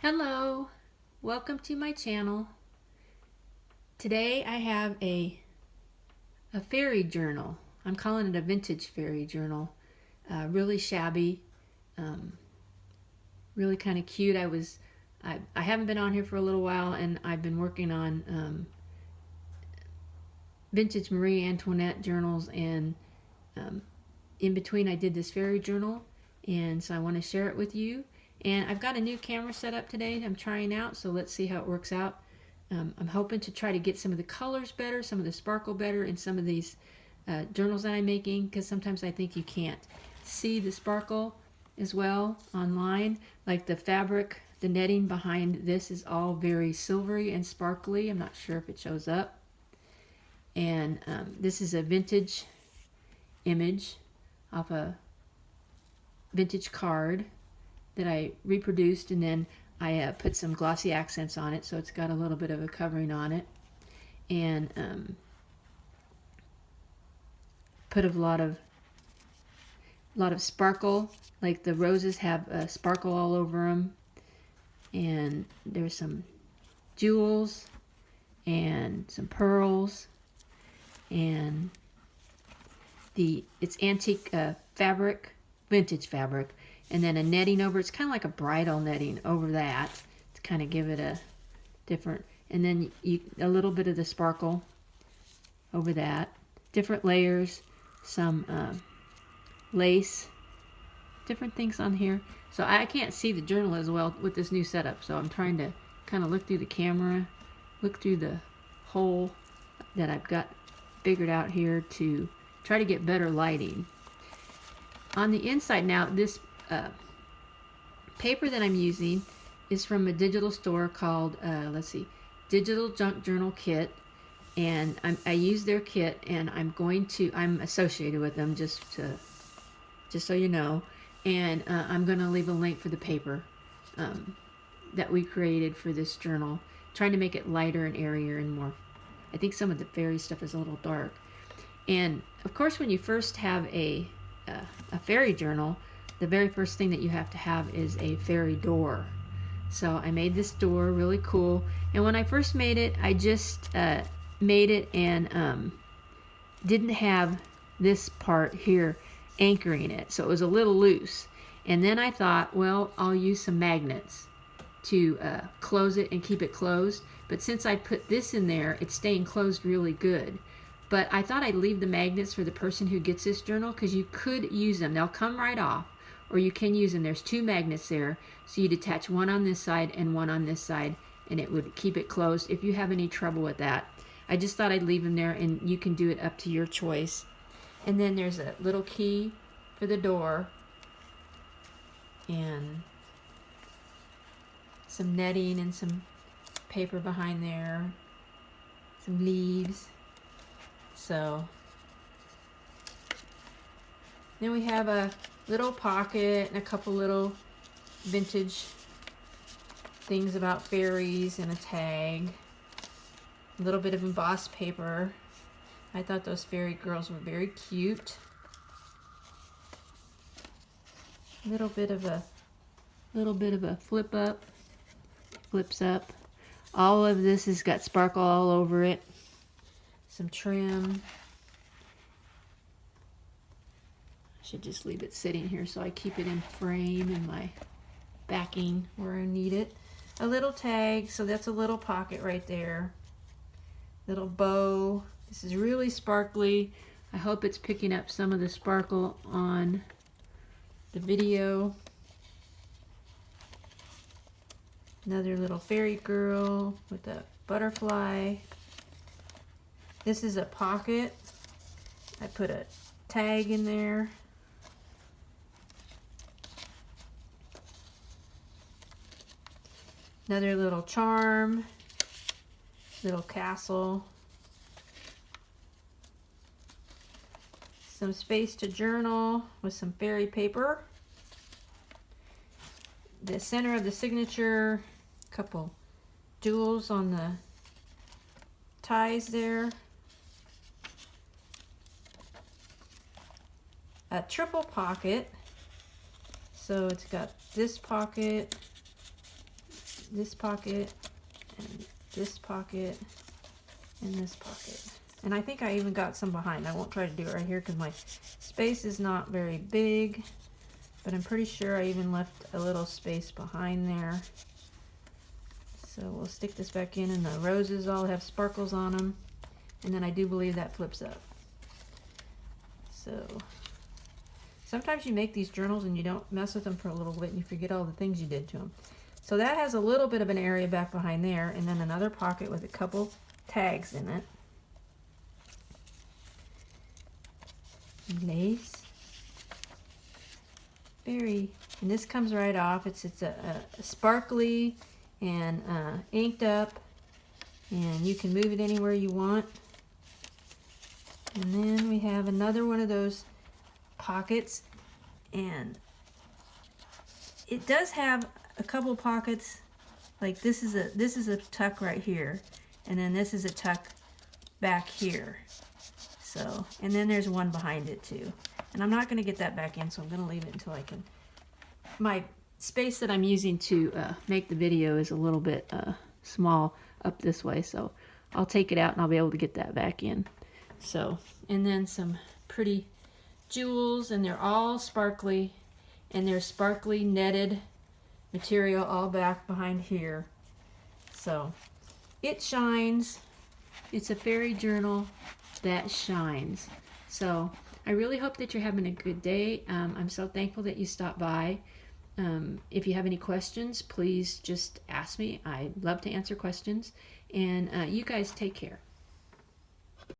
Hello, welcome to my channel. Today I have a fairy journal. I'm calling it a vintage fairy journal. Really shabby, um, really kind of cute. I haven't been on here for a little while, and I've been working on vintage Marie Antoinette journals, and in between I did this fairy journal, and so I want to share it with you. And I've got a new camera set up today I'm trying out, so let's see how it works out. I'm hoping to try to get some of the colors better, some of the sparkle better in some of these journals that I'm making, because sometimes I think you can't see the sparkle as well online. Like the fabric, the netting behind this is all very silvery and sparkly. I'm not sure if it shows up. And this is a vintage image off a vintage card that I reproduced, and then I put some glossy accents on it, so it's got a little bit of a covering on it, and put a lot of sparkle. Like the roses have sparkle all over them, and there's some jewels and some pearls, and it's antique fabric, vintage fabric, and then a netting over. It's kind of like a bridal netting over that to kind of give it a different, and then a little bit of the sparkle over that. Different layers, some lace, different things on here. So I can't see the journal as well with this new setup, so I'm trying to kind of look through the camera, look through the hole that I've got figured out here to try to get better lighting. On the inside now, this paper that I'm using is from a digital store called, Digital Junk Journal Kit. And I use their kit, and I'm associated with them, just so you know. And I'm going to leave a link for the paper that we created for this journal, trying to make it lighter and airier and more. I think some of the fairy stuff is a little dark. And of course, when you first have a fairy journal, the very first thing that you have to have is a fairy door. So I made this door really cool, and when I first made it, I just made it and didn't have this part here anchoring it, so it was a little loose. And then I thought, well, I'll use some magnets to close it and keep it closed. But since I put this in there, it's staying closed really good. But I thought I'd leave the magnets for the person who gets this journal, because you could use them. They'll come right off, or you can use them. There's two magnets there, so you'd attach one on this side and one on this side, and it would keep it closed if you have any trouble with that. I just thought I'd leave them there, and you can do it up to your choice. And then there's a little key for the door, and some netting and some paper behind there, some leaves. So then we have a little pocket and a couple little vintage things about fairies and a tag. A little bit of embossed paper. I thought those fairy girls were very cute. A little bit of a flip up, flips up. All of this has got sparkle all over it. Some trim. I should just leave it sitting here so I keep it in frame in my backing where I need it. A little tag, so that's a little pocket right there. Little bow. This is really sparkly. I hope it's picking up some of the sparkle on the video. Another little fairy girl with a butterfly. This is a pocket. I put a tag in there. Another little charm, little castle. Some space to journal with some fairy paper. The center of the signature, a couple jewels on the ties there. A triple pocket, so it's got this pocket, this pocket, and this pocket, and this pocket. And I think I even got some behind. I won't try to do it right here because my space is not very big, but I'm pretty sure I even left a little space behind there. So we'll stick this back in, and the roses all have sparkles on them. And then I do believe that flips up. So sometimes you make these journals and you don't mess with them for a little bit and you forget all the things you did to them. So that has a little bit of an area back behind there, and then another pocket with a couple tags in it. Lace. And this comes right off. It's a sparkly and inked up, and you can move it anywhere you want. And then we have another one of those pockets, and it does have a couple pockets. Like this is a tuck right here, and then this is a tuck back here. So, and then there's one behind it too. And I'm not going to get that back in, so I'm going to leave it until I can. My space that I'm using to make the video is a little bit small up this way, so I'll take it out and I'll be able to get that back in. So, and then some pretty jewels, and they're all sparkly, and they're sparkly netted material all back behind here. So it shines. It's a fairy journal that shines. So I really hope that you're having a good day. I'm so thankful that you stopped by. If you have any questions, please just ask me. I love to answer questions. And you guys take care.